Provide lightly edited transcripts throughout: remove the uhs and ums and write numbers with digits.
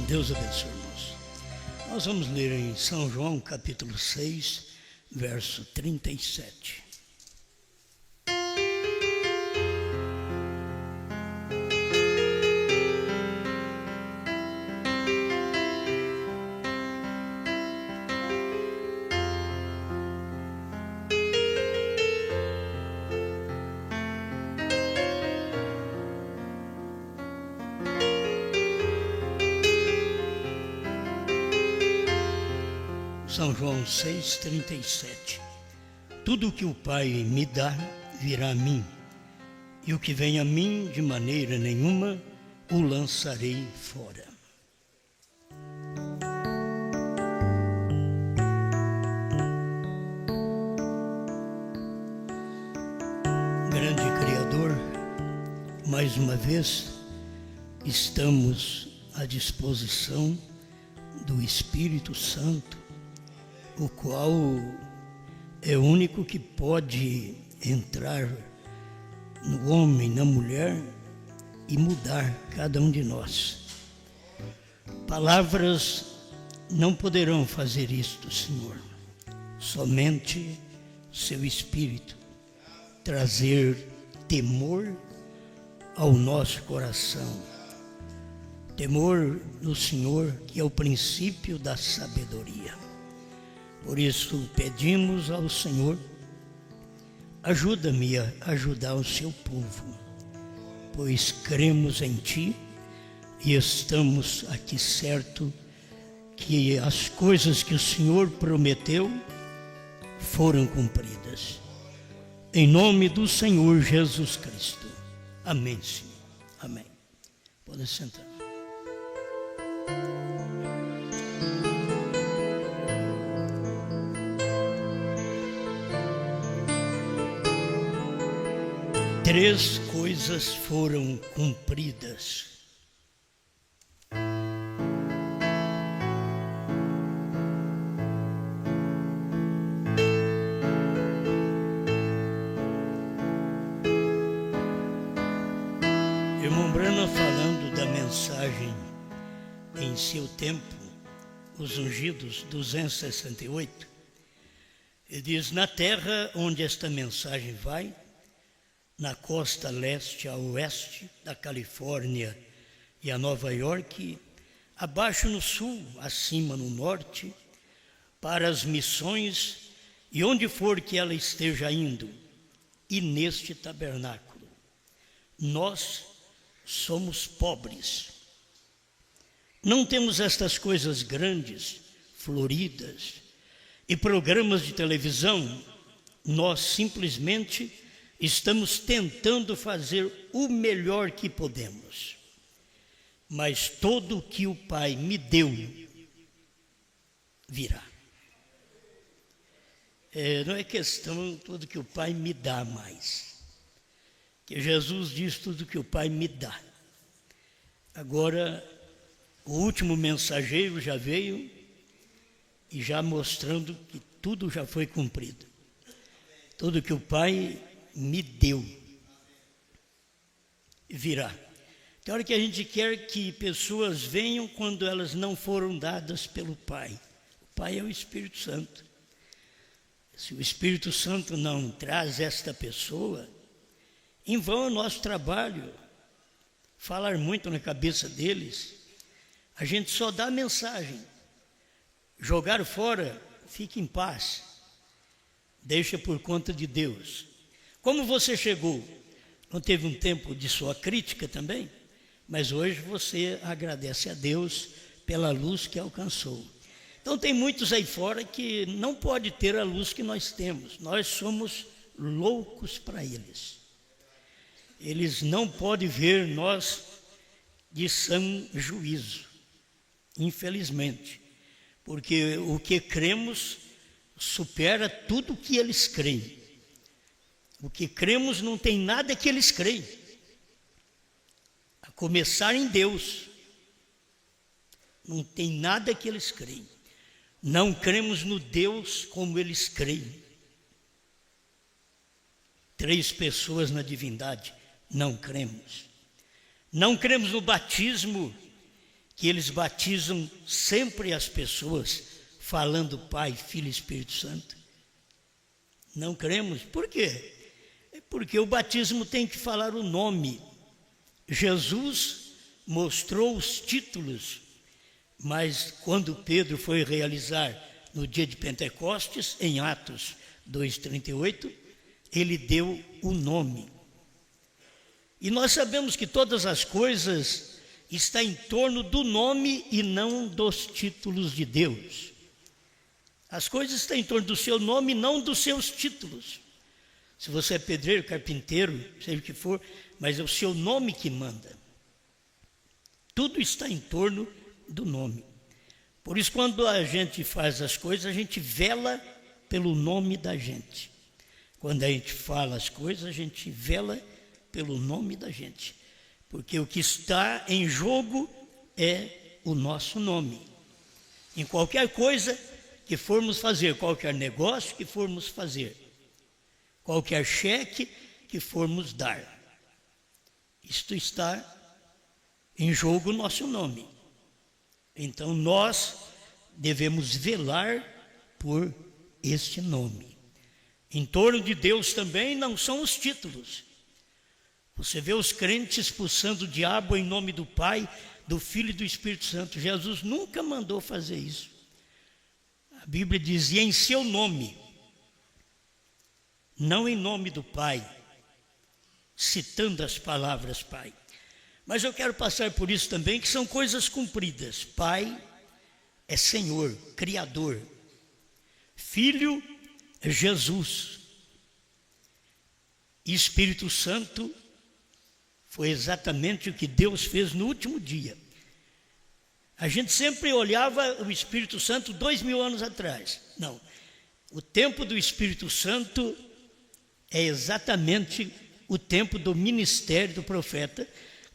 Deus abençoe, irmãos. Nós vamos ler em São João, capítulo 6, verso 37. São João 6,37. Tudo o que o Pai me dá virá a mim, e o que vem a mim de maneira nenhuma o lançarei fora. Grande Criador, mais uma vez estamos à disposição do Espírito Santo, o qual é o único que pode entrar no homem, na mulher e mudar cada um de nós. Palavras não poderão fazer isto, Senhor. Somente seu Espírito trazer temor ao nosso coração. Temor do Senhor, que é o princípio da sabedoria. Por isso pedimos ao Senhor, ajuda-me a ajudar o seu povo, pois cremos em Ti e estamos aqui certo que as coisas que o Senhor prometeu foram cumpridas. Em nome do Senhor Jesus Cristo. Amém, Senhor. Amém. Pode sentar. Três coisas foram cumpridas. Irmão Branham, falando da mensagem em seu tempo, os ungidos 268, ele diz: na terra onde esta mensagem vai, na costa leste a oeste da Califórnia e a Nova York, abaixo no sul, acima no norte, para as missões e onde for que ela esteja indo, e neste tabernáculo. Nós somos pobres. Não temos estas coisas grandes, floridas e programas de televisão. Nós simplesmente estamos tentando fazer o melhor que podemos, mas tudo o que o Pai me deu virá. Não é questão tudo que o Pai me dá mais, que Jesus diz tudo que o Pai me dá. Agora, o último mensageiro já veio e já mostrando que tudo já foi cumprido. Tudo que o Pai me deu virá. Tem hora que a gente quer que pessoas venham quando elas não foram dadas pelo Pai. O Pai é o Espírito Santo. Se o Espírito Santo não traz esta pessoa, em vão é o nosso trabalho falar muito na cabeça deles. A gente só dá a mensagem. Jogar fora, fique em paz. Deixa por conta de Deus. Como você chegou? Não teve um tempo de sua crítica também? Mas hoje você agradece a Deus pela luz que alcançou. Então tem muitos aí fora que não pode ter a luz que nós temos. Nós somos loucos para eles. Eles não podem ver nós de sã juízo, infelizmente. Porque o que cremos supera tudo o que eles creem. O que cremos não tem nada que eles creem, a começar em Deus. Não tem nada que eles creem. Não cremos no Deus como eles creem. 3 pessoas na divindade, não cremos. Não cremos no batismo que eles batizam sempre as pessoas falando Pai, Filho e Espírito Santo? Não cremos. Por quê? É porque o batismo tem que falar o nome. Jesus mostrou os títulos, mas quando Pedro foi realizar no dia de Pentecostes, em Atos 2:38, ele deu o nome. E nós sabemos que todas as coisas estão em torno do nome e não dos títulos de Deus. As coisas estão em torno do seu nome e não dos seus títulos. Se você é pedreiro, carpinteiro, seja o que for, mas é o seu nome que manda. Tudo está em torno do nome. Por isso, quando a gente faz as coisas, a gente vela pelo nome da gente. Quando a gente fala as coisas, a gente vela pelo nome da gente. Porque o que está em jogo é o nosso nome. Em qualquer coisa que formos fazer, qualquer negócio que formos fazer, qualquer cheque que formos dar, isto está em jogo o nosso nome. Então nós devemos velar por este nome. Em torno de Deus também não são os títulos. Você vê os crentes expulsando o diabo em nome do Pai, do Filho e do Espírito Santo. Jesus nunca mandou fazer isso. A Bíblia dizia em seu nome, não em nome do Pai, citando as palavras Pai. Mas eu quero passar por isso também, que são coisas cumpridas. Pai é Senhor, Criador. Filho é Jesus. E Espírito Santo foi exatamente o que Deus fez no último dia. A gente sempre olhava o Espírito Santo 2000 anos atrás. Não, o tempo do Espírito Santo é exatamente o tempo do ministério do profeta,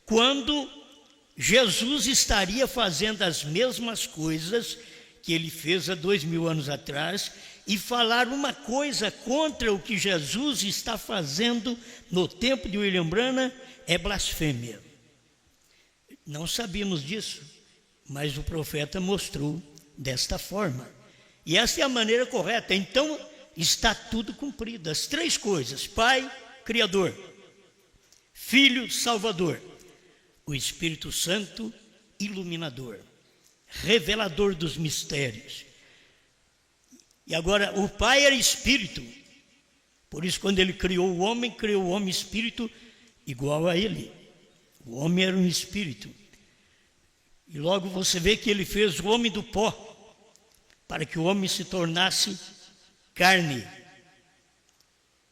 quando Jesus estaria fazendo as mesmas coisas que ele fez há 2000 anos atrás, e falar uma coisa contra o que Jesus está fazendo no tempo de William Branham é blasfêmia. Não sabíamos disso, mas o profeta mostrou desta forma. E essa é a maneira correta. Então está tudo cumprido. As três coisas: Pai, Criador; Filho, Salvador; o Espírito Santo, iluminador, revelador dos mistérios. E agora, o Pai era Espírito. Por isso, quando ele criou o homem Espírito igual a ele. O homem era um Espírito. E logo você vê que ele fez o homem do pó, para que o homem se tornasse carne.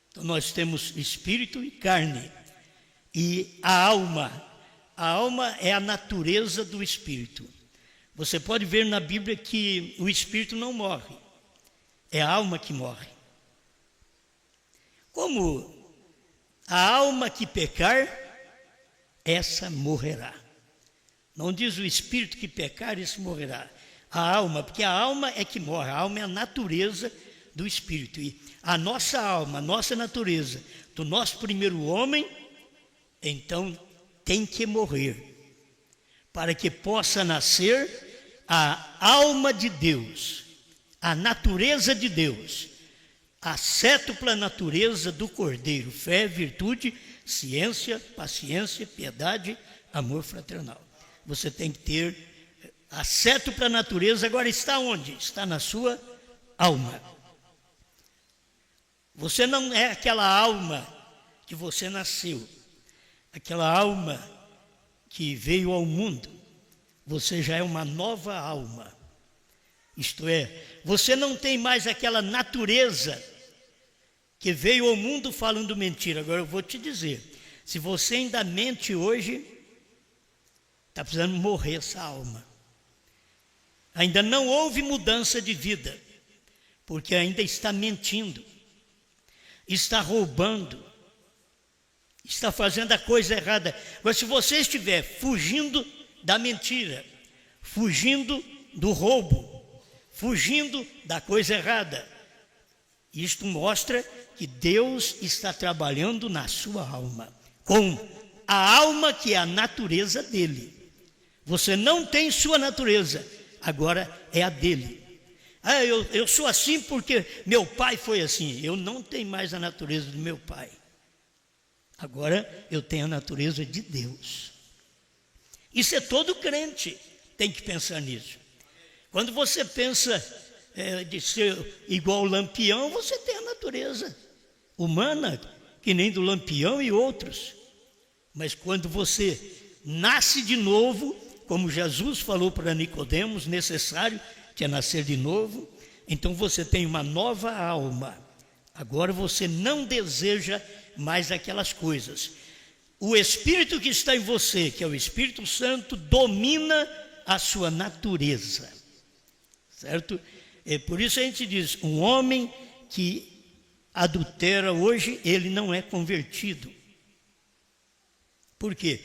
Então nós temos Espírito e carne. E a alma é a natureza do Espírito. Você pode ver na Bíblia que o Espírito não morre, é a alma que morre. Como a alma que pecar, essa morrerá. Não diz o espírito que pecar, esse morrerá. A alma, porque a alma é que morre, a alma é a natureza do espírito. E a nossa alma, a nossa natureza, do nosso primeiro homem, então tem que morrer, para que possa nascer a alma de Deus, a natureza de Deus, a cétupla natureza do Cordeiro: fé, virtude, ciência, paciência, piedade, amor fraternal. Você tem que ter a cétupla natureza. Agora está onde? Está na sua alma. Você não é aquela alma que você nasceu, aquela alma que veio ao mundo. Você já é uma nova alma. Isto é, você não tem mais aquela natureza que veio ao mundo falando mentira. Agora eu vou te dizer, se você ainda mente hoje, está precisando morrer essa alma. Ainda não houve mudança de vida, porque ainda está mentindo, está roubando, está fazendo a coisa errada. Mas se você estiver fugindo da mentira, fugindo do roubo, fugindo da coisa errada, isto mostra que Deus está trabalhando na sua alma, com a alma que é a natureza dele. Você não tem sua natureza, agora é a dele. Eu sou assim porque meu pai foi assim. Eu não tenho mais a natureza do meu pai. Agora eu tenho a natureza de Deus. Isso é todo crente, tem que pensar nisso. Quando você pensa de ser igual ao Lampião, você tem a natureza humana, que nem do Lampião e outros. Mas quando você nasce de novo, como Jesus falou para Nicodemos, necessário que é nascer de novo, então você tem uma nova alma. Agora você não deseja mais aquelas coisas. O Espírito que está em você, que é o Espírito Santo, domina a sua natureza, certo? Por isso a gente diz, um homem que adultera hoje, ele não é convertido. Por quê?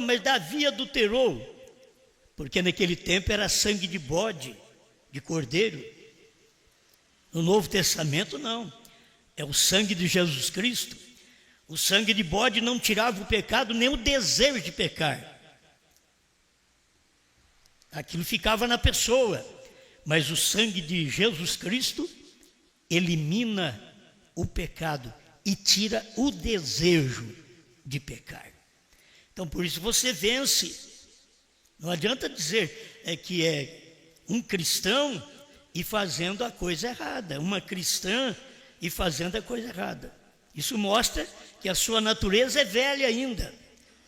Mas Davi adulterou, porque naquele tempo era sangue de bode, de cordeiro. No Novo Testamento não, é o sangue de Jesus Cristo. O sangue de bode não tirava o pecado, nem o desejo de pecar. Aquilo ficava na pessoa, mas o sangue de Jesus Cristo elimina o pecado e tira o desejo de pecar. Então por isso você vence. Não adianta dizer que é um cristão e fazendo a coisa errada, uma cristã e fazendo a coisa errada. Isso mostra que a sua natureza é velha ainda.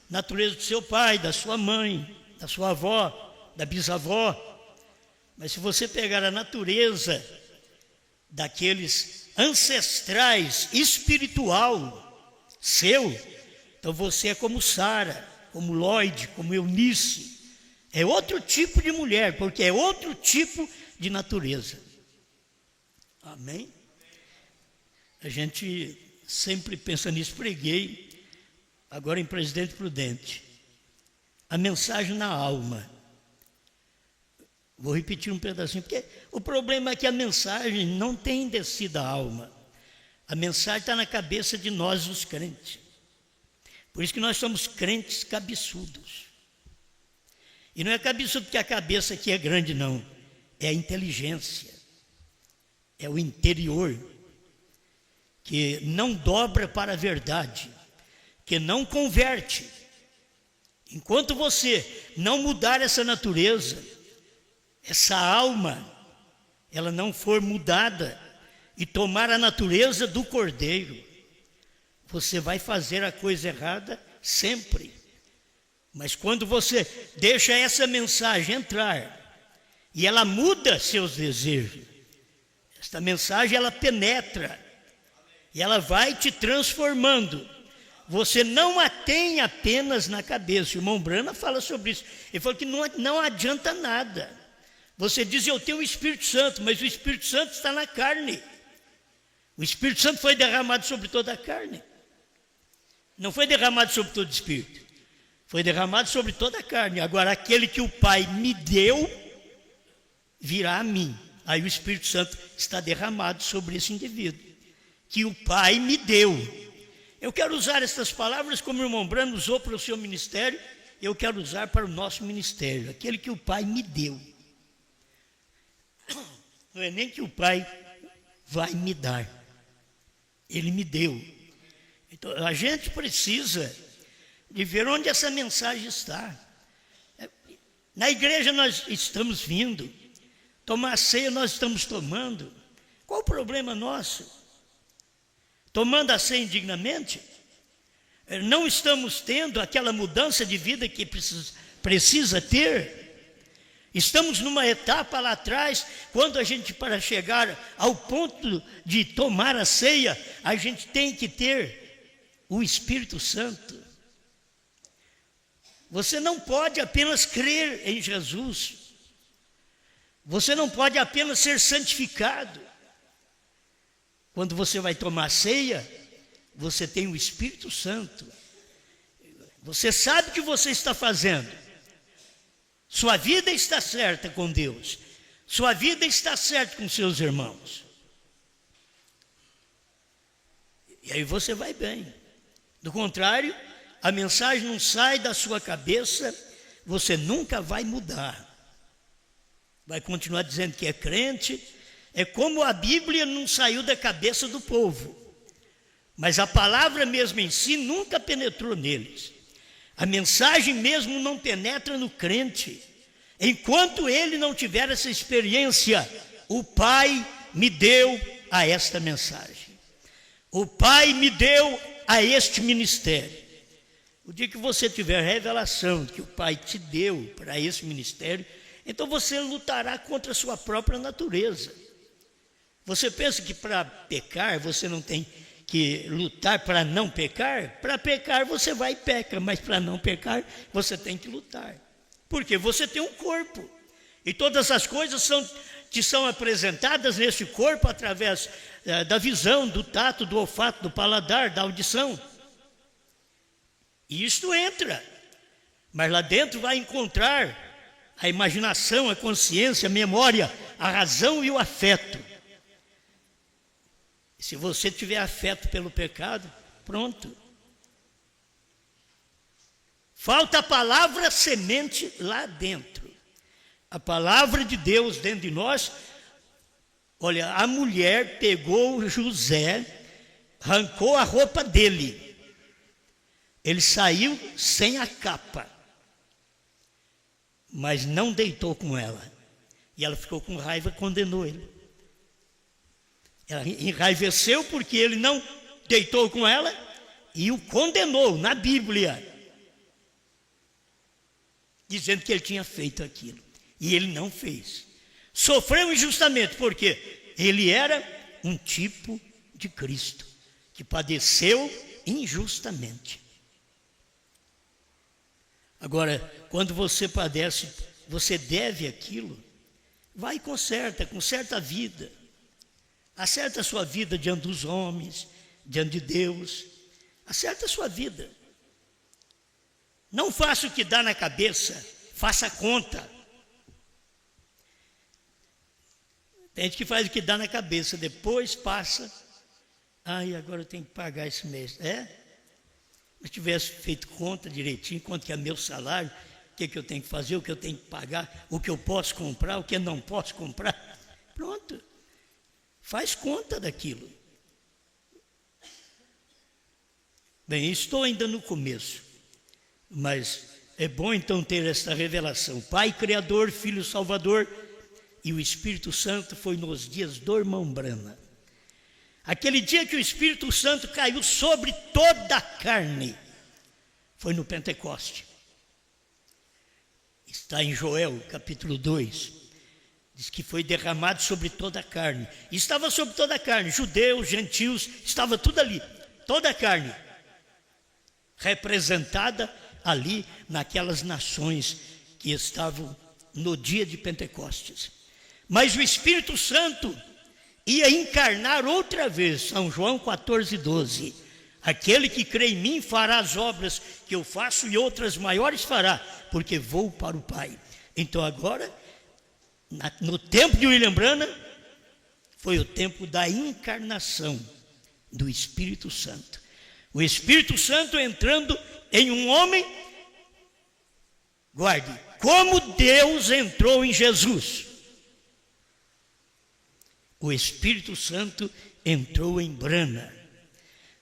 Natureza do seu pai, da sua mãe, da sua avó, da bisavó. Mas se você pegar a natureza daqueles ancestrais espiritual seu, então você é como Sara, como Lloyd, como Eunice. É outro tipo de mulher, porque é outro tipo de natureza. Amém? A gente sempre pensa nisso. Preguei agora em Presidente Prudente a mensagem na alma. Vou repetir um pedacinho, porque o problema é que a mensagem não tem descido à alma. A mensagem está na cabeça de nós, os crentes. Por isso que nós somos crentes cabeçudos. E não é cabeçudo porque a cabeça aqui é grande, não. É a inteligência. É o interior. Que não dobra para a verdade. Que não converte. Enquanto você não mudar essa natureza, essa alma, ela não for mudada e tomar a natureza do cordeiro, você vai fazer a coisa errada sempre. Mas quando você deixa essa mensagem entrar e ela muda seus desejos, esta mensagem ela penetra e ela vai te transformando. Você não a tem apenas na cabeça. O irmão Brana fala sobre isso. Ele falou que não adianta nada. Você diz, eu tenho o Espírito Santo, mas o Espírito Santo está na carne. O Espírito Santo foi derramado sobre toda a carne. Não foi derramado sobre todo o Espírito. Foi derramado sobre toda a carne. Agora, aquele que o Pai me deu, virá a mim. Aí o Espírito Santo está derramado sobre esse indivíduo. Que o Pai me deu. Eu quero usar essas palavras como o irmão Brano usou para o seu ministério. Eu quero usar para o nosso ministério. Aquele que o Pai me deu. Não é nem que o Pai vai me dar. Ele me deu. Então, a gente precisa de ver onde essa mensagem está. Na igreja nós estamos vindo. Tomar a ceia nós estamos tomando. Qual o problema nosso? Tomando a ceia indignamente? Não estamos tendo aquela mudança de vida que precisa ter? Estamos numa etapa lá atrás, quando a gente, para chegar ao ponto de tomar a ceia, a gente tem que ter o Espírito Santo. Você não pode apenas crer em Jesus. Você não pode apenas ser santificado. Quando você vai tomar a ceia, você tem o Espírito Santo. Você sabe o que você está fazendo. Sua vida está certa com Deus. Sua vida está certa com seus irmãos. E aí você vai bem. Do contrário, a mensagem não sai da sua cabeça, você nunca vai mudar. Vai continuar dizendo que é crente. É como a Bíblia não saiu da cabeça do povo, mas a palavra mesmo em si nunca penetrou neles. A mensagem mesmo não penetra no crente, enquanto ele não tiver essa experiência. O Pai me deu a esta mensagem, o Pai me deu a este ministério. O dia que você tiver revelação que o Pai te deu para esse ministério, então você lutará contra a sua própria natureza. Você pensa que para pecar você não tem que lutar para não pecar? Para pecar você vai e peca, mas para não pecar você tem que lutar. Porque você tem um corpo, e todas as coisas te são apresentadas nesse corpo através da visão, do tato, do olfato, do paladar, da audição. E isto entra, mas lá dentro vai encontrar a imaginação, a consciência, a memória, a razão e o afeto. Se você tiver afeto pelo pecado, pronto. Falta a palavra semente lá dentro. A palavra de Deus dentro de nós. Olha, a mulher pegou José, arrancou a roupa dele. Ele saiu sem a capa, mas não deitou com ela. E ela ficou com raiva e condenou ele. Ela enraiveceu porque ele não deitou com ela e o condenou na Bíblia, dizendo que ele tinha feito aquilo. E ele não fez. Sofreu injustamente porque ele era um tipo de Cristo, que padeceu injustamente. Agora, quando você padece, você deve aquilo, vai e conserta a vida. Acerta a sua vida diante dos homens, diante de Deus. Acerta a sua vida. Não faça o que dá na cabeça, faça a conta. Tem gente que faz o que dá na cabeça, depois passa. Agora eu tenho que pagar esse mês. Se tivesse feito conta direitinho, quanto que é meu salário, o que eu tenho que fazer, o que eu tenho que pagar, o que eu posso comprar, o que eu não posso comprar. Pronto. Faz conta daquilo. Bem, estou ainda no começo, mas é bom então ter esta revelação. Pai Criador, Filho Salvador e o Espírito Santo foi nos dias do irmão Brana. Aquele dia que o Espírito Santo caiu sobre toda a carne, foi no Pentecoste. Está em Joel, capítulo 2. Diz que foi derramado sobre toda a carne. E estava sobre toda a carne, judeus, gentios, estava tudo ali. Toda a carne, representada ali naquelas nações que estavam no dia de Pentecostes. Mas o Espírito Santo ia encarnar outra vez, São João 14:12. Aquele que crê em mim fará as obras que eu faço e outras maiores fará, porque vou para o Pai. Então agora, no tempo de William Branham, foi o tempo da encarnação do Espírito Santo. O Espírito Santo entrando em um homem, guarde, como Deus entrou em Jesus. O Espírito Santo entrou em Branham.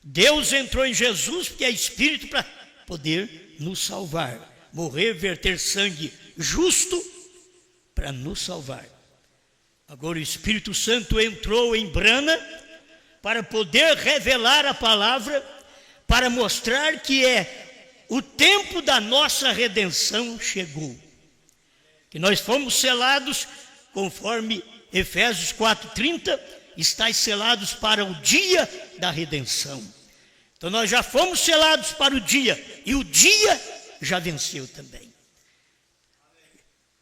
Deus entrou em Jesus porque é Espírito para poder nos salvar. Morrer, verter sangue justo para nos salvar. Agora o Espírito Santo entrou em Branham para poder revelar a palavra, para mostrar que o tempo da nossa redenção chegou. Que nós fomos selados conforme Efésios 4:30, estáis selados para o dia da redenção. Então nós já fomos selados para o dia, e o dia já venceu também.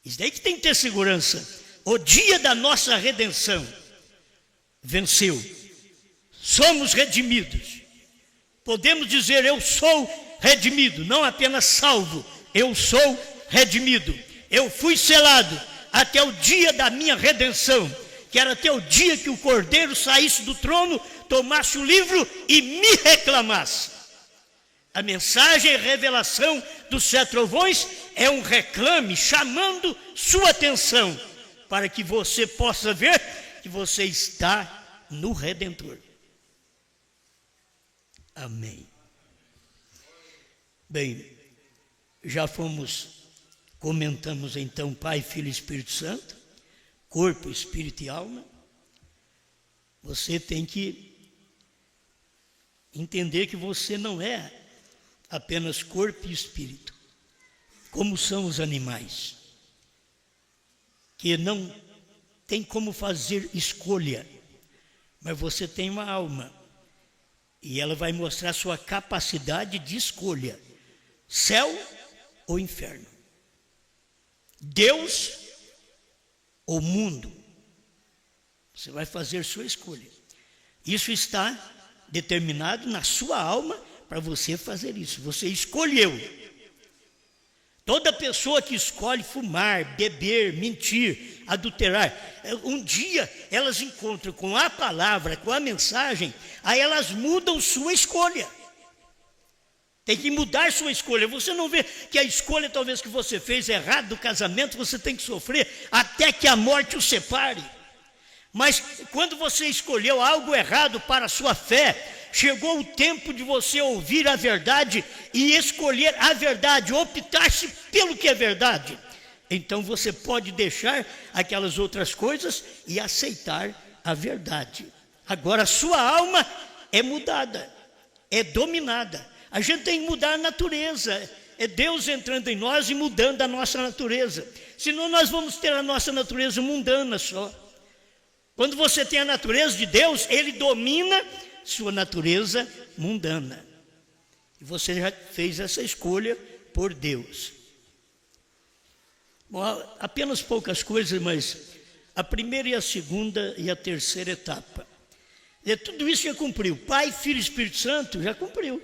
Isso daí que tem que ter segurança. O dia da nossa redenção venceu. Somos redimidos. Podemos dizer, eu sou redimido, não apenas salvo, eu sou redimido. Eu fui selado até o dia da minha redenção, que era até o dia que o Cordeiro saísse do trono, tomasse o livro e me reclamasse. A mensagem e revelação dos 7 trovões é um reclame chamando sua atenção para que você possa ver que você está no Redentor. Amém. Bem, já comentamos então Pai, Filho e Espírito Santo, corpo, espírito e alma. Você tem que entender que você não é apenas corpo e espírito, como são os animais, que não tem como fazer escolha, mas você tem uma alma, e ela vai mostrar sua capacidade de escolha, céu ou inferno, Deus ou mundo. Você vai fazer sua escolha. Isso está determinado na sua alma para você fazer isso. Você escolheu. Toda pessoa que escolhe fumar, beber, mentir, adulterar, um dia elas encontram com a palavra, com a mensagem, aí elas mudam sua escolha. Tem que mudar sua escolha. Você não vê que a escolha talvez que você fez errado do casamento, você tem que sofrer até que a morte o separe. Mas quando você escolheu algo errado para a sua fé, chegou o tempo de você ouvir a verdade e escolher a verdade, optar-se pelo que é verdade. Então você pode deixar aquelas outras coisas e aceitar a verdade. Agora a sua alma é mudada, é dominada. A gente tem que mudar a natureza. É Deus entrando em nós e mudando a nossa natureza. Senão nós vamos ter a nossa natureza mundana só. Quando você tem a natureza de Deus, Ele domina sua natureza mundana. E você já fez essa escolha por Deus. Bom, apenas poucas coisas, mas a primeira e a segunda e a terceira etapa. E tudo isso já cumpriu. Pai, Filho e Espírito Santo já cumpriu.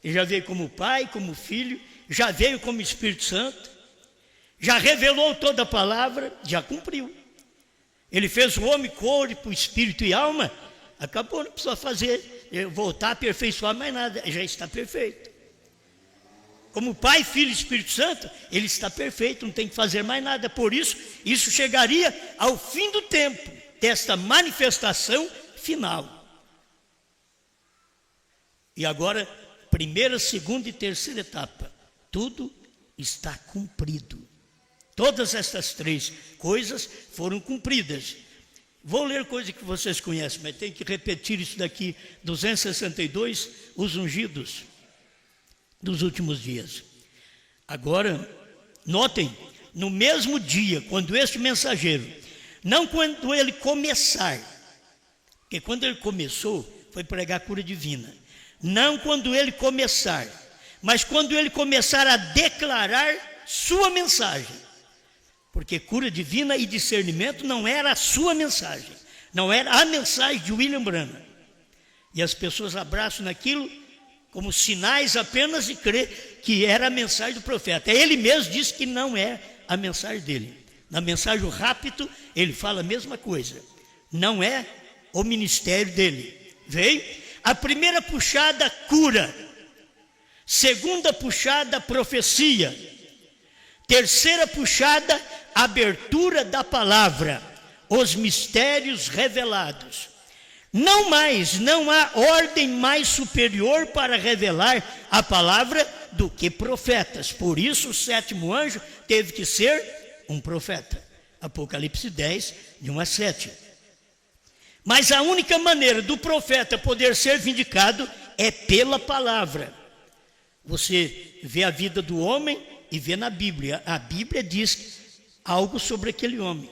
Ele já veio como Pai, como Filho, já veio como Espírito Santo, já revelou toda a palavra, já cumpriu. Ele fez o homem, corpo, espírito e alma, acabou, não precisa fazer, voltar a aperfeiçoar mais nada, já está perfeito. Como Pai, Filho e Espírito Santo, ele está perfeito, não tem que fazer mais nada. Por isso, isso chegaria ao fim do tempo, desta manifestação final. E agora, primeira, segunda e terceira etapa, tudo está cumprido. Todas estas 3 coisas foram cumpridas. Vou ler coisa que vocês conhecem, mas tem que repetir isso daqui, 262, os ungidos dos últimos dias. Agora, notem, no mesmo dia, quando este mensageiro, não quando ele começar, porque quando ele começou, foi pregar a cura divina. Não quando ele começar, mas quando ele começar a declarar sua mensagem. Porque cura divina e discernimento não era a sua mensagem, não era a mensagem de William Branham. E as pessoas abraçam naquilo como sinais apenas e crê que era a mensagem do profeta. Ele mesmo disse que não é a mensagem dele. Na mensagem o Rápito, ele fala a mesma coisa. Não é o ministério dele. Veio a primeira puxada, cura. Segunda puxada, profecia. Terceira puxada, abertura da palavra, os mistérios revelados. Não há ordem mais superior para revelar a palavra do que profetas. Por isso o 7º anjo teve que ser um profeta. Apocalipse 10, de 1 a 7. Mas a única maneira do profeta poder ser vindicado é pela palavra. Você vê a vida do homem e vê na Bíblia. A Bíblia diz algo sobre aquele homem.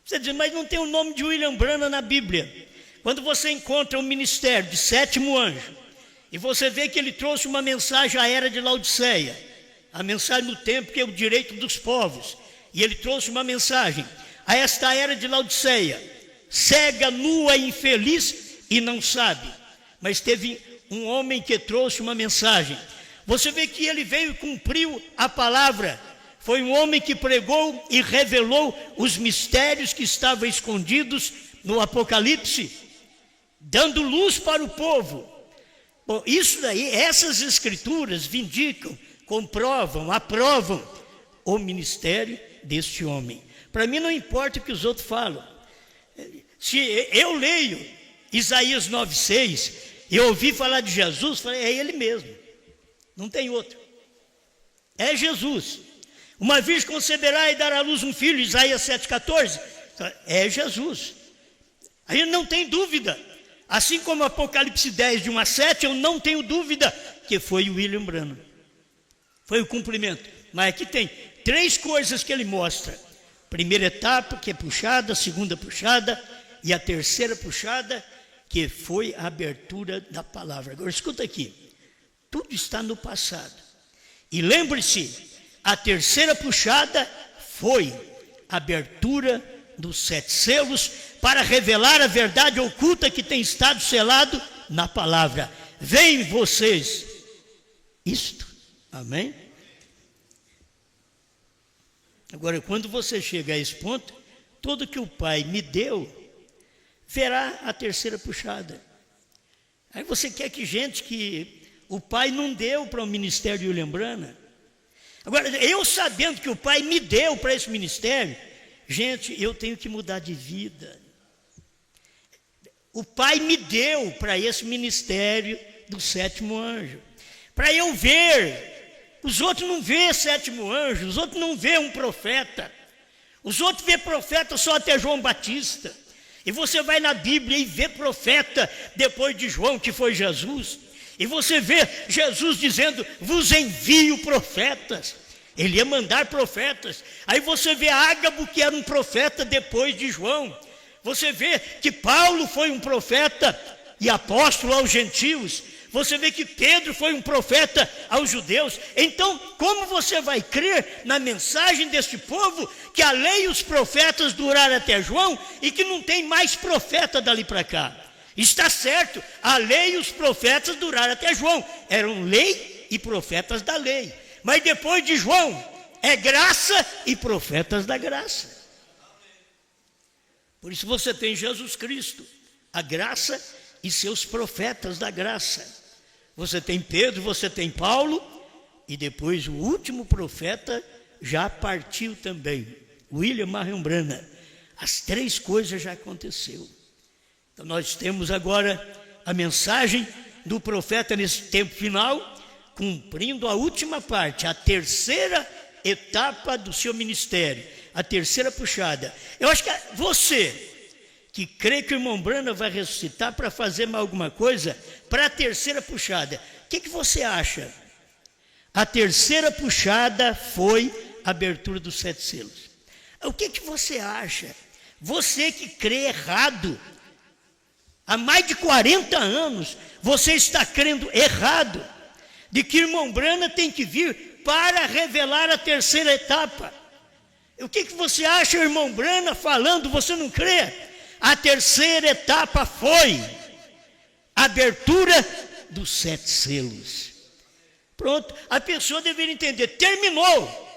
Você diz, mas não tem o nome de William Branham na Bíblia. Quando você encontra o ministério de 7º anjo, e você vê que ele trouxe uma mensagem à era de Laodiceia, a mensagem do tempo que é o direito dos povos, e ele trouxe uma mensagem a esta era de Laodiceia, cega, nua, infeliz e não sabe. Mas teve um homem que trouxe uma mensagem. Você vê que ele veio e cumpriu a palavra. Foi um homem que pregou e revelou os mistérios que estavam escondidos no Apocalipse, dando luz para o povo. Bom, isso daí, essas escrituras vindicam, comprovam, aprovam o ministério deste homem. Para mim não importa o que os outros falam. Se eu leio Isaías 9,6, eu ouvi falar de Jesus, falei, é ele mesmo, não tem outro. É Jesus. Uma virgem conceberá e dará à luz um filho, Isaías 7,14, é Jesus. Aí não tem dúvida. Assim como Apocalipse 10, de 1 a 7, eu não tenho dúvida que foi o William Branham. Foi o cumprimento. Mas aqui tem 3 coisas que ele mostra. Primeira etapa, que é puxada, a segunda puxada, e a terceira puxada, que foi a abertura da palavra. Agora escuta aqui, tudo está no passado. E lembre-se, a terceira puxada foi a abertura dos 7 selos para revelar a verdade oculta que tem estado selado na palavra. Veem vocês isto. Amém? Agora, quando você chega a esse ponto, tudo que o Pai me deu, verá a terceira puxada. Aí você quer que gente que o Pai não deu para o ministério de William Branham. Agora, eu sabendo que o Pai me deu para esse ministério, gente, eu tenho que mudar de vida. O Pai me deu para esse ministério do 7º anjo, para eu ver. Os outros não vê 7º anjo, os outros não vê um profeta. Os outros vê profeta só até João Batista. E você vai na Bíblia e vê profeta depois de João, que foi Jesus. E você vê Jesus dizendo, vos envio profetas. Ele ia mandar profetas. Aí você vê Ágabo, que era um profeta depois de João. Você vê que Paulo foi um profeta e apóstolo aos gentios. Você vê que Pedro foi um profeta aos judeus. Então, como você vai crer na mensagem deste povo, que a lei e os profetas duraram até João, e que não tem mais profeta dali para cá? Está certo, a lei e os profetas duraram até João. Eram lei e profetas da lei. Mas depois de João, é graça e profetas da graça. Por isso você tem Jesus Cristo, a graça e seus profetas da graça. Você tem Pedro, você tem Paulo, e depois o último profeta já partiu também, William Marion Branham. As 3 coisas já aconteceu. Então nós temos agora a mensagem do profeta nesse tempo final, cumprindo a última parte, a terceira etapa do seu ministério, a terceira puxada. Eu acho que você que crê que o irmão Branham vai ressuscitar para fazer mais alguma coisa, para a terceira puxada, o que você acha? A terceira puxada foi a abertura dos 7 selos. O que você acha? Você que crê errado, há mais de 40 anos, você está crendo errado, de que o irmão Branham tem que vir para revelar a terceira etapa. O que você acha, irmão Branham, falando, você não crê? A terceira etapa foi a abertura dos 7 selos. Pronto, a pessoa deveria entender, terminou.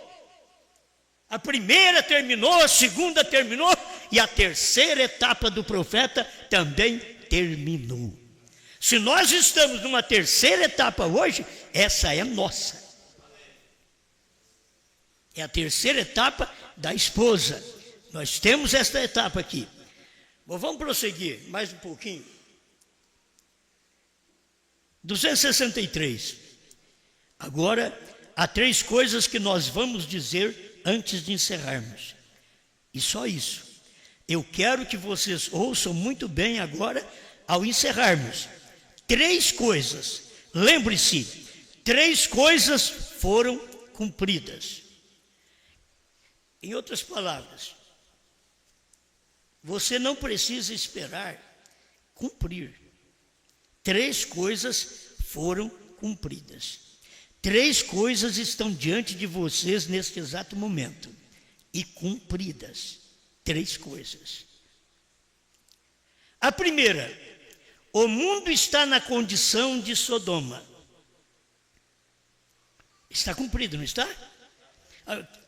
A primeira terminou, a segunda terminou, e a terceira etapa do profeta também terminou. Se nós estamos numa terceira etapa hoje, essa é nossa. É a terceira etapa da esposa. Nós temos esta etapa aqui. Bom, vamos prosseguir mais um pouquinho. 263. Agora, há 3 coisas que nós vamos dizer antes de encerrarmos. E só isso. Eu quero que vocês ouçam muito bem agora, ao encerrarmos. 3 coisas. Lembre-se, 3 coisas foram cumpridas. Em outras palavras, você não precisa esperar cumprir. 3 coisas foram cumpridas. 3 coisas estão diante de vocês neste exato momento. E cumpridas. 3 coisas. A primeira, o mundo está na condição de Sodoma. Está cumprido, não está?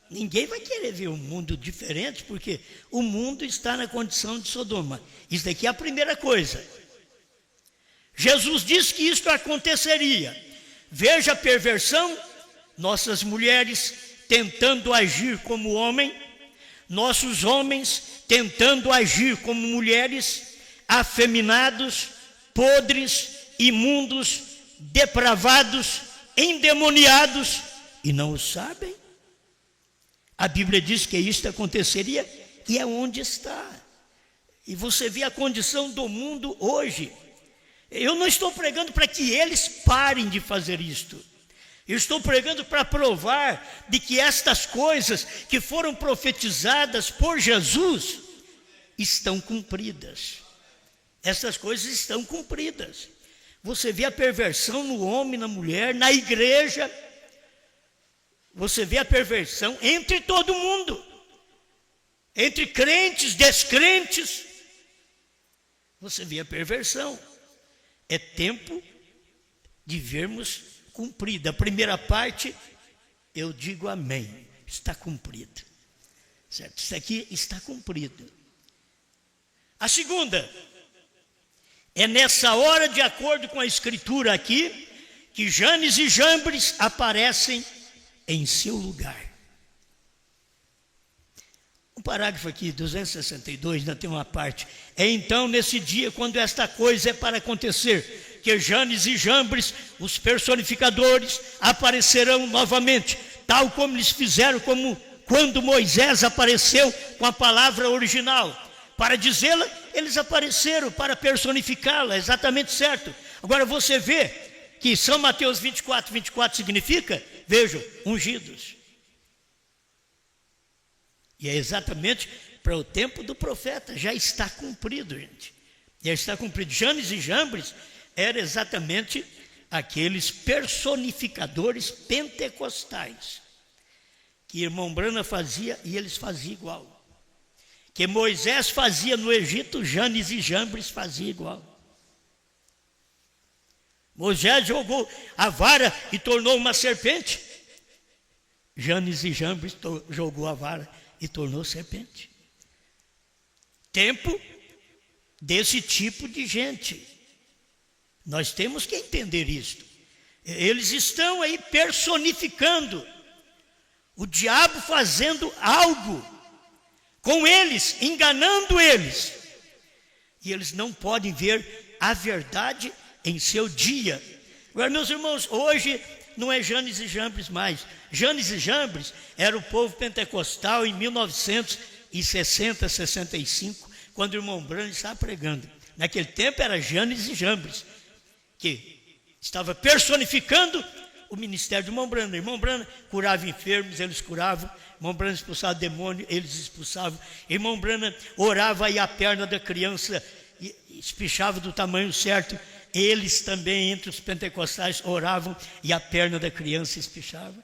Ninguém vai querer ver um mundo diferente, porque o mundo está na condição de Sodoma. Isso daqui é a primeira coisa. Jesus disse que isto aconteceria. Veja a perversão, nossas mulheres tentando agir como homem, nossos homens tentando agir como mulheres, afeminados, podres, imundos, depravados, endemoniados, e não o sabem. A Bíblia diz que isto aconteceria e é onde está. E você vê a condição do mundo hoje. Eu não estou pregando para que eles parem de fazer isto. Eu estou pregando para provar de que estas coisas que foram profetizadas por Jesus estão cumpridas. Essas coisas estão cumpridas. Você vê a perversão no homem, na mulher, na igreja. Você vê a perversão entre todo mundo. Entre crentes, descrentes. Você vê a perversão. É tempo de vermos cumprida. A primeira parte, eu digo amém. Está cumprido. Certo? Isso aqui está cumprido. A segunda, é nessa hora, de acordo com a escritura aqui, que Janes e Jambres aparecem em seu lugar. O parágrafo aqui, 262, ainda tem uma parte. É então nesse dia, quando esta coisa é para acontecer, que Janes e Jambres, os personificadores, aparecerão novamente, tal como eles fizeram como quando Moisés apareceu com a palavra original. Para dizê-la, eles apareceram para personificá-la, exatamente certo. Agora você vê que São Mateus 24, 24 significa, vejam, ungidos. E é exatamente para o tempo do profeta, já está cumprido, gente. Já está cumprido. Janes e Jambres eram exatamente aqueles personificadores pentecostais, que irmão Brana fazia e eles faziam igual. Que Moisés fazia no Egito, Janes e Jambres faziam igual. Moisés jogou a vara e tornou uma serpente. Janes e Jambres jogou a vara e tornou serpente. Tempo desse tipo de gente. Nós temos que entender isto. Eles estão aí personificando o diabo, fazendo algo com eles, enganando eles. E eles não podem ver a verdade em seu dia. Agora, meus irmãos, hoje não é Janes e Jambres mais. Janes e Jambres era o povo pentecostal em 1960, 65, quando o irmão Branham estava pregando. Naquele tempo era Janes e Jambres, que estava personificando o ministério do irmão Branham. O irmão Branham curava enfermos, eles curavam. O irmão Branham expulsava demônio, eles expulsavam. O irmão Branham orava e a perna da criança espichava do tamanho certo. Eles também, entre os pentecostais, oravam e a perna da criança espichava.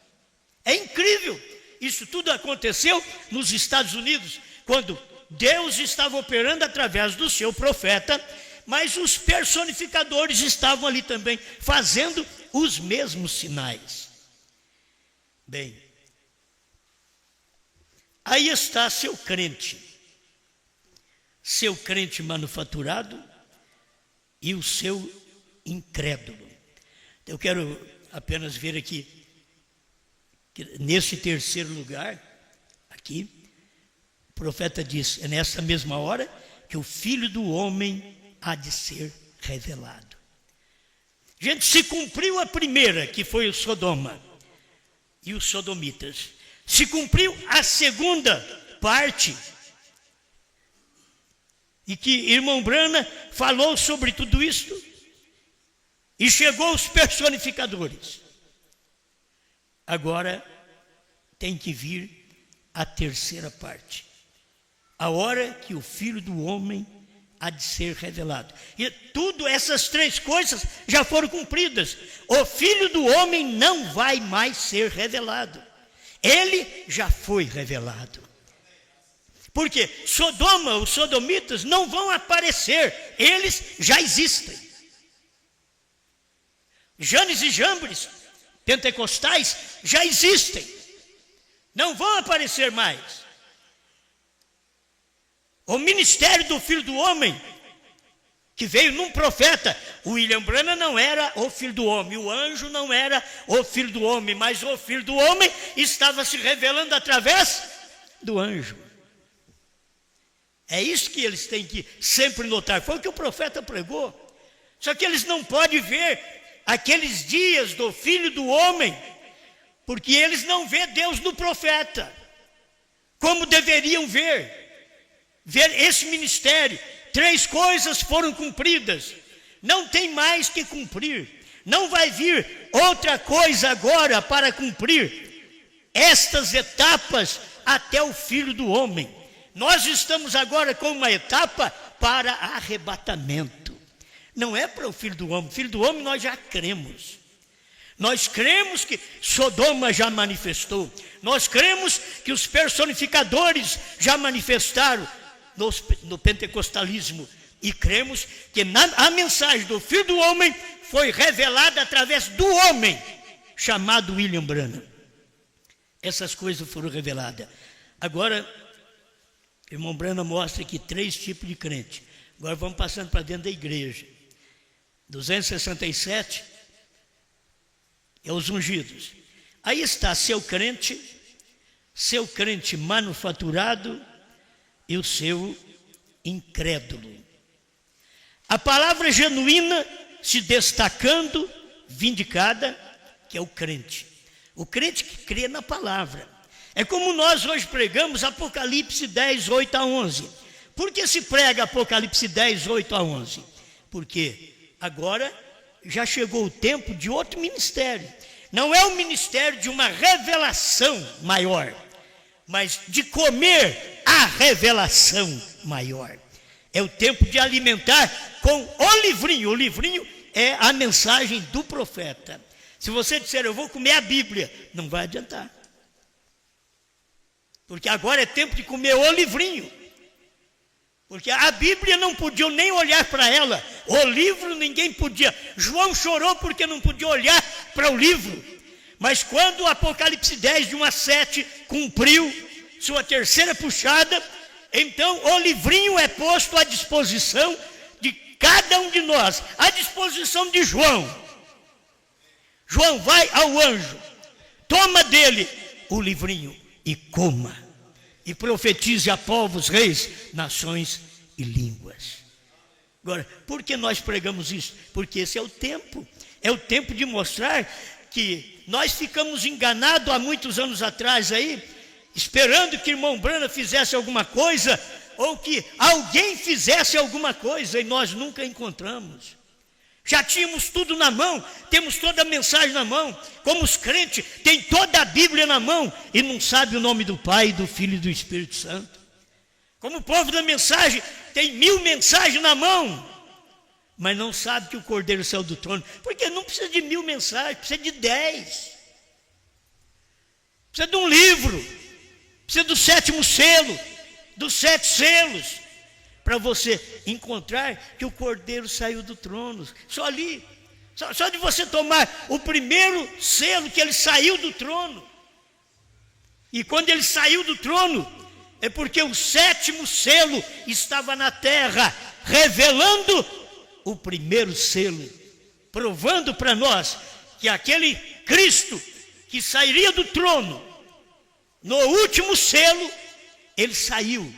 É incrível! Isso tudo aconteceu nos Estados Unidos, quando Deus estava operando através do seu profeta, mas os personificadores estavam ali também, fazendo os mesmos sinais. Bem, aí está seu crente manufaturado e o seu incrédulo. Eu quero apenas ver aqui, que nesse terceiro lugar, aqui, o profeta diz, é nessa mesma hora que o Filho do Homem há de ser revelado. Gente, se cumpriu a primeira, que foi o Sodoma e os sodomitas. Se cumpriu a segunda parte, e que irmão Brana falou sobre tudo isso, e chegou aos personificadores. Agora tem que vir a terceira parte, a hora que o Filho do Homem há de ser revelado. E tudo essas três coisas já foram cumpridas. O Filho do Homem não vai mais ser revelado. Ele já foi revelado. Porque Sodoma, os sodomitas não vão aparecer, eles já existem. Janes e Jambres, pentecostais, já existem, não vão aparecer mais. O ministério do Filho do Homem que veio num profeta. O William Branham não era o filho do homem, o anjo não era o filho do homem, mas o filho do homem estava se revelando através do anjo. É isso que eles têm que sempre notar. Foi o que o profeta pregou. Só que eles não podem ver aqueles dias do filho do homem, porque eles não vê Deus no profeta, como deveriam ver esse ministério. 3 coisas foram cumpridas, não tem mais que cumprir, não vai vir outra coisa agora para cumprir estas etapas até o filho do homem. Nós estamos agora com uma etapa para arrebatamento, não é para o filho do homem. O filho do homem nós já cremos. Nós cremos que Sodoma já manifestou. Nós cremos que os personificadores já manifestaram no pentecostalismo. E cremos que a mensagem do Filho do Homem foi revelada através do homem chamado William Branham. Essas coisas foram reveladas. Agora, o irmão Branham mostra aqui 3 tipos de crente. Agora vamos passando para dentro da igreja. 267 é os ungidos. Aí está seu crente manufaturado e o seu incrédulo. A palavra genuína se destacando, vindicada, que é o crente. O crente que crê na palavra. É como nós hoje pregamos Apocalipse 10, 8 a 11. Por que se prega Apocalipse 10, 8 a 11? Porque agora já chegou o tempo de outro ministério. Não é o ministério de uma revelação maior, mas de comer a revelação maior. É o tempo de alimentar com o livrinho. O livrinho é a mensagem do profeta. Se você disser, eu vou comer a Bíblia, não vai adiantar. Porque agora é tempo de comer o livrinho. Porque a Bíblia não podia nem olhar para ela. O livro ninguém podia. João chorou porque não podia olhar para o livro. Mas quando o Apocalipse 10, de 1 a 7, cumpriu sua terceira puxada, então o livrinho é posto à disposição de cada um de nós. À disposição de João. João vai ao anjo, toma dele o livrinho e coma. E profetize a povos, reis, nações e línguas. Agora, por que nós pregamos isso? Porque esse é o tempo. É o tempo de mostrar que nós ficamos enganados há muitos anos atrás aí, esperando que o irmão Branham fizesse alguma coisa, ou que alguém fizesse alguma coisa, e nós nunca encontramos. Já tínhamos tudo na mão, temos toda a mensagem na mão, como os crentes têm toda a Bíblia na mão e não sabe o nome do Pai, do Filho e do Espírito Santo. Como o povo da mensagem tem 1000 mensagens na mão, mas não sabe que o Cordeiro saiu do trono, porque não precisa de 1000 mensagens, precisa de 10. Precisa de um livro, precisa do 7º selo, dos 7 selos, para você encontrar que o Cordeiro saiu do trono. Só ali, só de você tomar o primeiro selo que ele saiu do trono. E quando ele saiu do trono, é porque o 7º selo estava na terra, revelando o primeiro selo, provando para nós que aquele Cristo que sairia do trono, no último selo, ele saiu.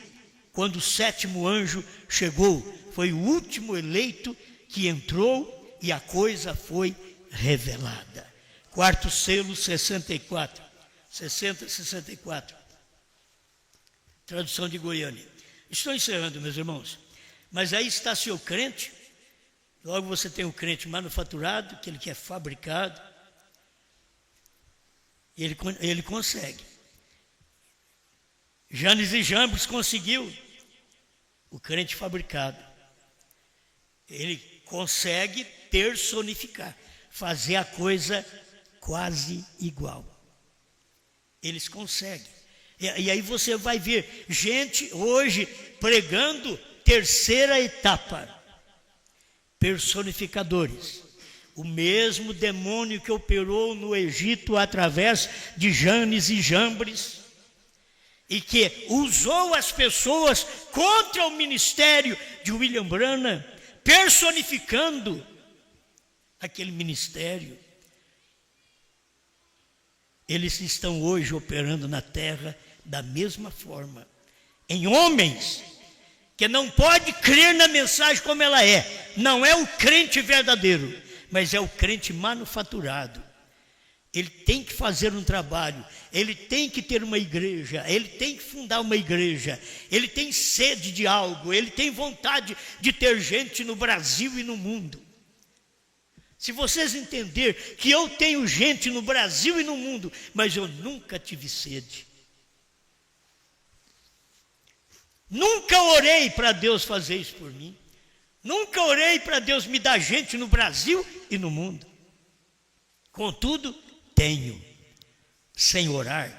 Quando o 7º anjo chegou, foi o último eleito que entrou e a coisa foi revelada. 4º selo, 64. Tradução de Goiânia. Estou encerrando, meus irmãos. Mas aí está seu crente. Logo você tem o crente manufaturado, aquele que é fabricado. Ele consegue. Janes e Jambres conseguiu. O crente fabricado, ele consegue personificar, fazer a coisa quase igual. Eles conseguem. E aí você vai ver gente hoje pregando terceira etapa. Personificadores. O mesmo demônio que operou no Egito através de Janes e Jambres, e que usou as pessoas contra o ministério de William Branham personificando aquele ministério. Eles estão hoje operando na terra da mesma forma, em homens que não pode crer na mensagem como ela é. Não é o crente verdadeiro, mas é o crente manufaturado. Ele tem que fazer um trabalho, ele tem que ter uma igreja, ele tem que fundar uma igreja, ele tem sede de algo, ele tem vontade de ter gente no Brasil e no mundo. Se vocês entenderem que eu tenho gente no Brasil e no mundo, mas eu nunca tive sede. Nunca orei para Deus fazer isso por mim. Nunca orei para Deus me dar gente no Brasil e no mundo. Contudo, tenho. Sem orar.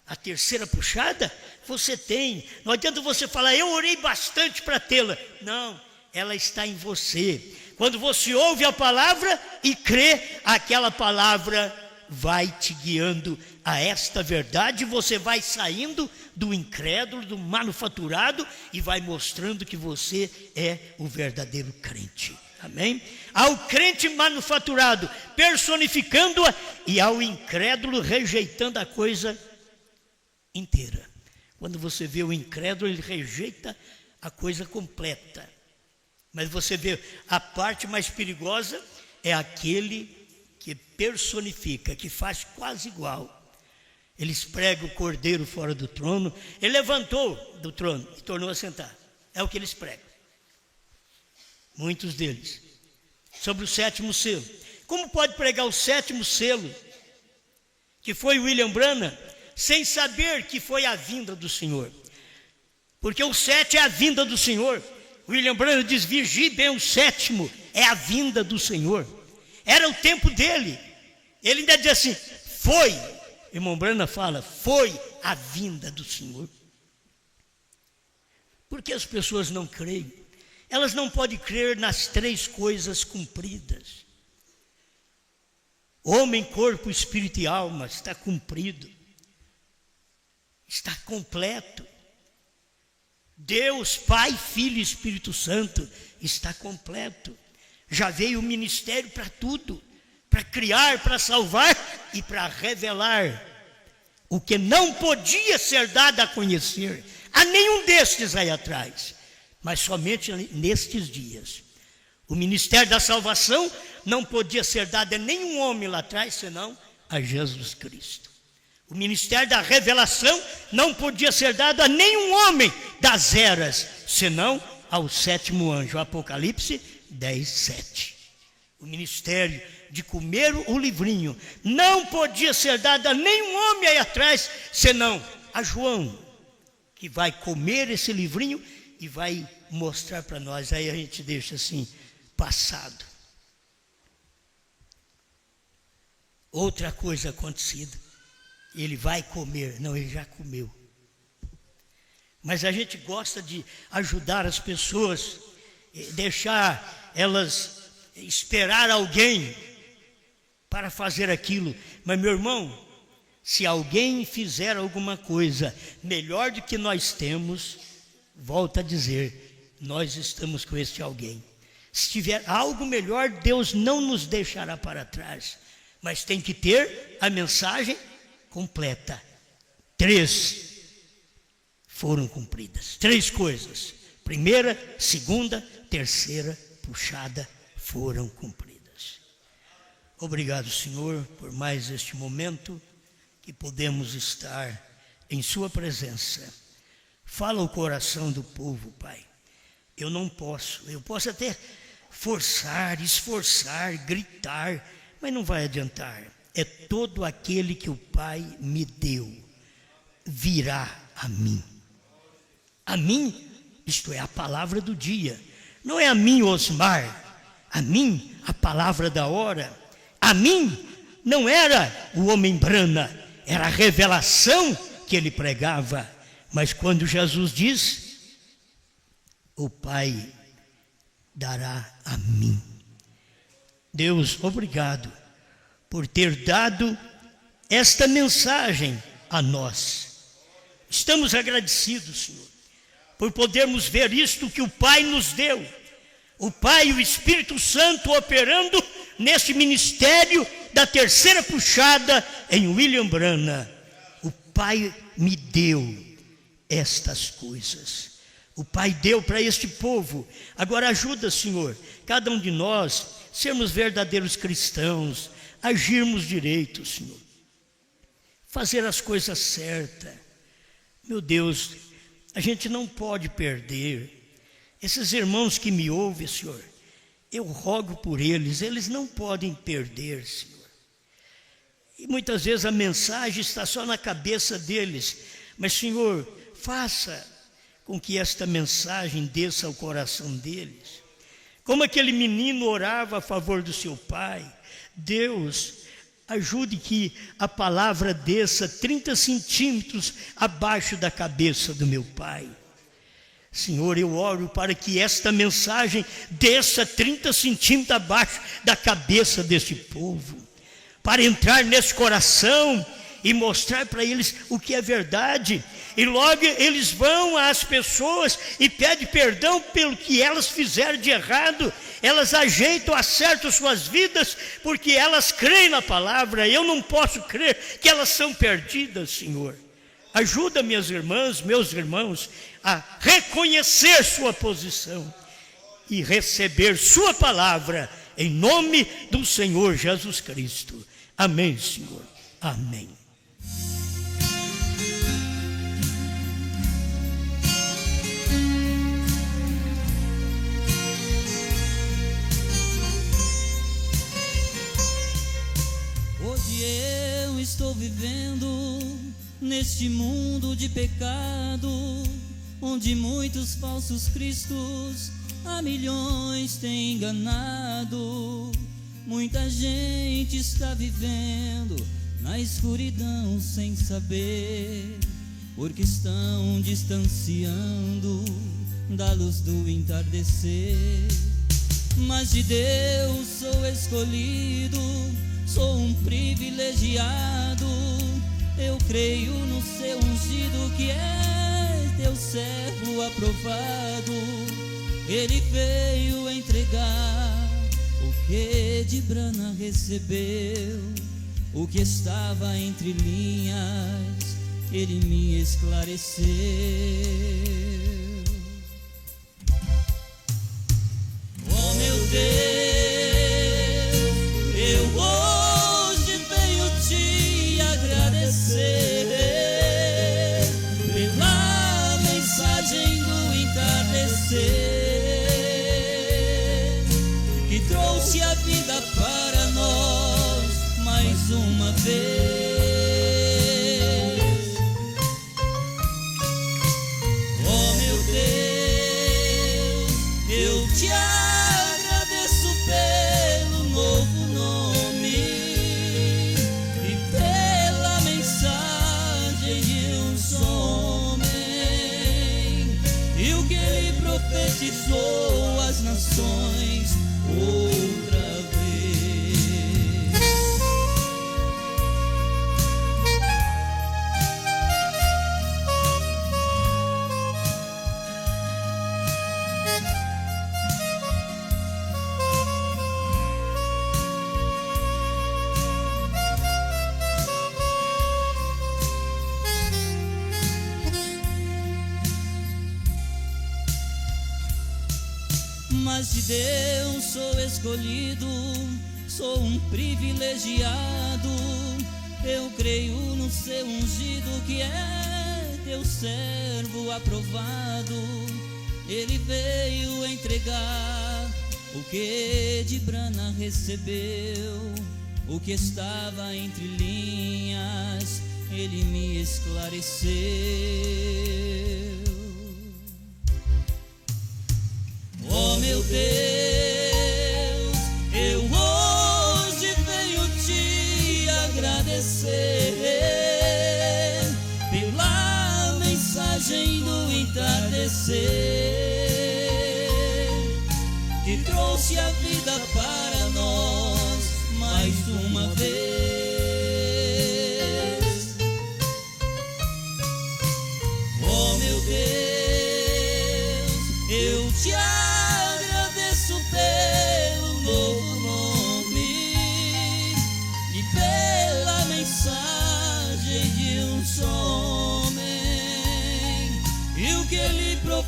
A terceira puxada, você tem. Não adianta você falar, eu orei bastante para tê-la. Não, ela está em você. Quando você ouve a palavra e crê, aquela palavra vai te guiando a esta verdade. Você vai saindo do incrédulo, do manufaturado, e vai mostrando que você é o verdadeiro crente. Amém? Ao crente manufaturado, personificando-a, e ao incrédulo rejeitando a coisa inteira. Quando você vê o incrédulo, ele rejeita a coisa completa. Mas você vê, a parte mais perigosa é aquele que personifica, que faz quase igual. Eles pregam o cordeiro fora do trono, ele levantou do trono e tornou a sentar. É o que eles pregam. Muitos deles. Sobre o sétimo selo. Como pode pregar o sétimo selo, que foi William Branham, sem saber que foi a vinda do Senhor? Porque o 7 é a vinda do Senhor. William Branham diz, vigie bem, o sétimo é a vinda do Senhor. Era o tempo dele. Ele ainda diz assim, foi. Irmão Branham fala, foi a vinda do Senhor. Por que as pessoas não creem? Elas não podem crer nas três coisas cumpridas. Homem, corpo, espírito e alma está cumprido. Está completo. Deus, Pai, Filho e Espírito Santo está completo. Já veio o ministério para tudo, para criar, para salvar e para revelar o que não podia ser dado a conhecer a nenhum destes aí atrás, mas somente nestes dias. O ministério da salvação não podia ser dado a nenhum homem lá atrás, senão a Jesus Cristo. O ministério da revelação não podia ser dado a nenhum homem das eras, senão ao sétimo anjo. Apocalipse 10, 7. O ministério de comer o livrinho não podia ser dado a nenhum homem aí atrás, senão a João, que vai comer esse livrinho e vai mostrar para nós. Aí a gente deixa assim, passado. Outra coisa acontecida. Ele vai comer. Não, ele já comeu. Mas a gente gosta de ajudar as pessoas, deixar elas esperar alguém para fazer aquilo. Mas, meu irmão, se alguém fizer alguma coisa melhor do que nós temos, volta a dizer, nós estamos com este alguém. Se tiver algo melhor, Deus não nos deixará para trás. Mas tem que ter a mensagem completa. 3 foram cumpridas. 3 coisas. Primeira, segunda, terceira puxada foram cumpridas. Obrigado, Senhor, por mais este momento que podemos estar em Sua presença. Fala o coração do povo, Pai. Eu não posso. Eu posso até forçar, esforçar, gritar, mas não vai adiantar. É todo aquele que o Pai me deu virá a mim. A mim, isto é, a palavra do dia. Não é a mim, Osmar. A mim, a palavra da hora. A mim, não era o homem Branham, era a revelação que ele pregava. Mas quando Jesus diz, o Pai dará a mim. Deus, obrigado por ter dado esta mensagem a nós. Estamos agradecidos, Senhor, por podermos ver isto que o Pai nos deu, O Pai e o Espírito Santo operando nesse ministério da terceira puxada em William Branham. O Pai me deu estas coisas. O Pai deu para este povo. Agora ajuda, Senhor, cada um de nós sermos verdadeiros cristãos, agirmos direito, Senhor, fazer as coisas certas. Meu Deus, a gente não pode perder. Esses irmãos que me ouvem, Senhor, eu rogo por eles, eles não podem perder, Senhor. E muitas vezes a mensagem está só na cabeça deles, mas, Senhor, faça com que esta mensagem desça ao coração deles. Como aquele menino orava a favor do seu pai, Deus, ajude que a palavra desça 30 centímetros abaixo da cabeça do meu pai. Senhor, eu oro para que esta mensagem desça 30 centímetros abaixo da cabeça desse povo, para entrar nesse coração e mostrar para eles o que é verdade. E logo eles vão às pessoas e pedem perdão pelo que elas fizeram de errado. Elas ajeitam, acertam suas vidas, porque elas creem na palavra. Eu não posso crer que elas são perdidas, Senhor. Ajuda minhas irmãs, meus irmãos, a reconhecer sua posição e receber sua palavra, em nome do Senhor Jesus Cristo. Amém, Senhor. Amém. Hoje eu estou vivendo neste mundo de pecado, onde muitos falsos cristos a milhões têm enganado. Muita gente está vivendo na escuridão sem saber, porque estão distanciando da luz do entardecer. Mas de Deus sou escolhido, sou um privilegiado. Eu creio no seu ungido, que é teu servo aprovado. Ele veio entregar o que de Branham recebeu, o que estava entre linhas, ele me esclareceu. Oh meu Deus, eu hoje venho te agradecer pela mensagem do entardecer, que trouxe a vida para nós mais uma vez. Oh meu Deus, eu te agradeço pelo novo nome e pela mensagem de um só homem, e o que ele profetizou às nações outra vez. Mas de Deus sou escolhido, sou um privilegiado. Eu creio no seu ungido, que é teu servo aprovado. Ele veio entregar o que de Branham recebeu, o que estava entre linhas, ele me esclareceu. Oh meu Deus, eu hoje venho te agradecer pela mensagem do entardecer, que trouxe a vida para nós mais uma vez. Oh meu Deus, eu te agradeço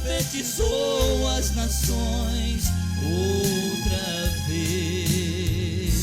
profetizou as nações outra vez.